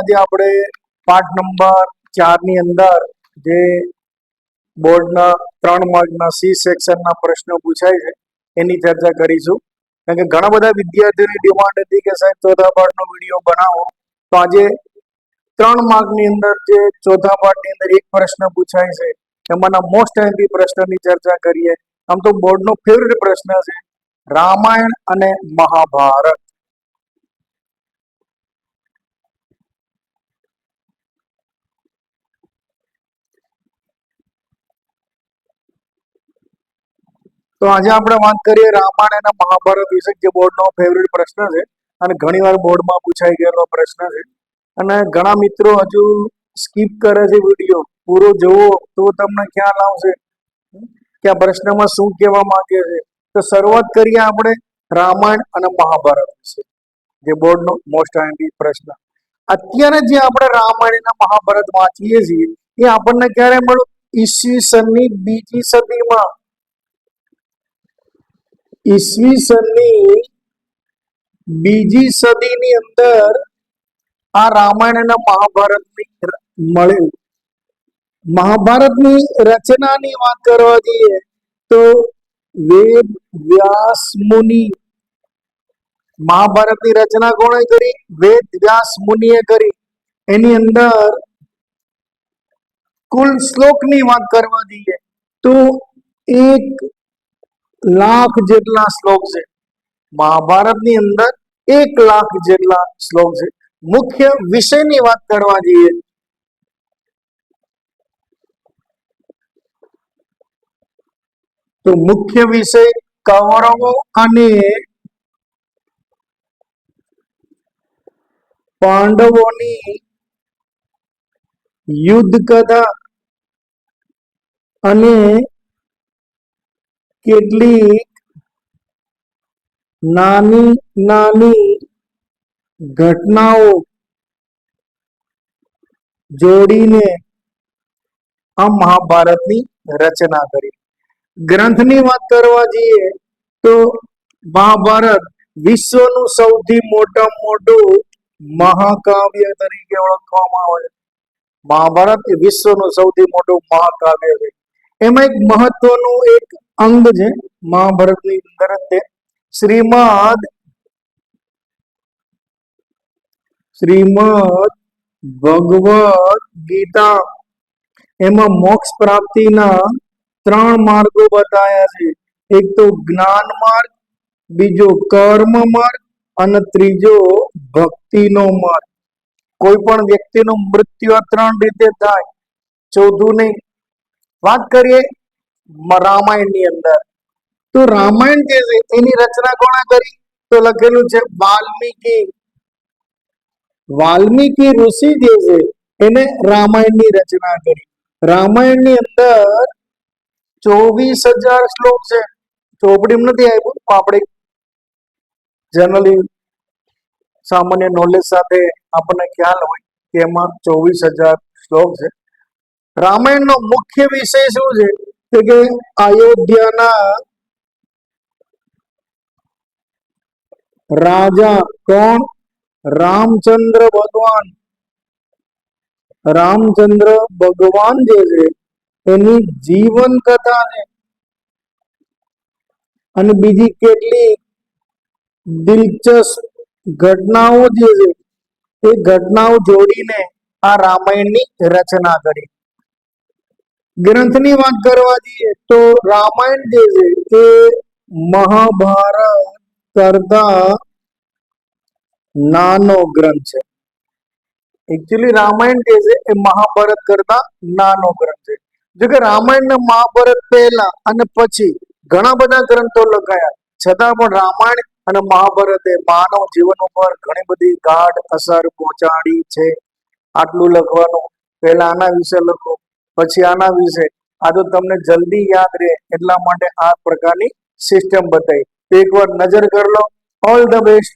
આજે આપણે પાઠ નંબર 4 ની અંદર જે બોર્ડના 3 માર્કના સી સેક્શનના પ્રશ્નો પૂછાય છે એની ચર્ચા કરીશું. કારણ કે ઘણા બધા વિદ્યાર્થીઓની ડિમાન્ડ હતી કે સાહેબ ચોથા પાઠનો વિડીયો બનાવો. તો આજે 3 માર્કની અંદર જે ચોથા પાઠની અંદર એક પ્રશ્ન પૂછાય છે એમાંના મોસ્ટ એમપી પ્રશ્નની ચર્ચા કરીએ. આમ તો બોર્ડનો ફેવરેટ પ્રશ્ન છે રામાયણ અને મહાભારત. તો આજે આપણે વાત કરીએ રામાયણ અને મહાભારત વિશે, જે બોર્ડનો ફેવરેટ પ્રશ્ન છે અને ઘણીવાર બોર્ડમાં પૂછાઈ ગયેલો પ્રશ્ન છે. અને ઘણા મિત્રો હજુ સ્કીપ કરે છે વિડીયો. પૂરો જોવો તો તમને ખ્યાલ આવશે કે આ પ્રશ્નમાં શું કહેવા માંગે છે. તો શરૂઆત કરીએ આપણે રામાયણ અને મહાભારત વિશે, જે બોર્ડનો મોસ્ટ આઈએમપી પ્રશ્ન. અત્યારે જે આપણે રામાયણ અને મહાભારત વાંચીએ છીએ એ આપણને ક્યારે મળ્યું? ઈસવીસનની બીજી સદીમાં. ઈસવીસનની બીજી સદીની અંદર આ રામાયણ અને મહાભારતની મળ્યું. મહાભારતની રચનાની વાત કરવા જઈએ તો વેદ વ્યાસ મુનિ. મહાભારતની રચના કોણે કરી? વેદ વ્યાસ મુનિએ કરી. એની અંદર કુલ શ્લોકની વાત કરવા જઈએ તો 1,00,000 જેટલા શ્લોક છે. મહાભારતની અંદર 1,00,000 જેટલા શ્લોક છે. મુખ્ય વિષયની વાત કરવા જઈએ તો મુખ્ય વિષય કૌરવો અને પાંડવોની યુદ્ધ કથા અને કેટલીક નાની નાની ઘટનાઓ જોડીને આ મહાભારતની રચના કરી. ગ્રંથની વાત કરવા જઈએ તો મહાભારત વિશ્વનું સૌથી મોટામાં મોટું મહાકાવ્ય તરીકે ઓળખવામાં આવે છે. મહાભારત એ વિશ્વનું સૌથી મોટું મહાકાવ્ય છે. એમાં એક મહત્વનું એક અંગ છે મહાભારતની અંદર, તે શ્રીમદ ભગવદ ગીતા. એમાં મોક્ષ પ્રાપ્તિના 3 માર્ગો બતાવ્યા છે. એક તો જ્ઞાન માર્ગ, બીજો કર્મ માર્ગ અને ત્રીજો ભક્તિનો માર્ગ. કોઈ પણ વ્યક્તિનું મૃત્યુ આ 3 રીતે થાય, ચોથું નહીં. વાત કરીએ રામાયણની અંદર તો રામાયણ જે છે એની રચના કોણે કરી? તો લખેલું છે વાલ્મીકી ઋષિ જે છે એને રામાયણની રચના કરી. રામાયણની અંદર 24,000 શ્લોક છે. ચોપડીમાં નથી આવ્યું, આપણે જનરલી સામાન્ય નોલેજ સાથે આપણને ખ્યાલ હોય કે એમાં 24,000 શ્લોક છે. રામાયણનો મુખ્ય વિષય શું છે કે અયોધ્યાના રાજા કોણ? રામચંદ્ર ભગવાન જે છે એની જીવન કથા છે. અને બીજી કેટલીક દિલચસ્પ ઘટનાઓ જે છે એ ઘટનાઓ જોડીને આ રામાયણની રચના કરી. ગ્રંથની વાત કરવા જઈએ તો રામાયણ જે છે એ મહાભારત કરતા નાનો ગ્રંથ છે. એકચ્યુઅલી રામાયણ જે છે એ મહાભારત કરતા નાનો ગ્રંથ છે. જો કે રામાયણ ને મહાભારત પહેલા અને પછી ઘણા બધા ગ્રંથો લખાયા, છતાં પણ રામાયણ અને મહાભારતે માનવ જીવન ઉપર ઘણી બધી ગાઢ અસર પહોંચાડી છે. આટલું લખવાનું, પહેલા આના વિશે લખો, પછી આના વિશે. આ તો તમને જલ્દી યાદ રહે એટલા માટે આ પ્રકારની સિસ્ટમ બતાવી. એકવાર નજર કરી લો. All the best.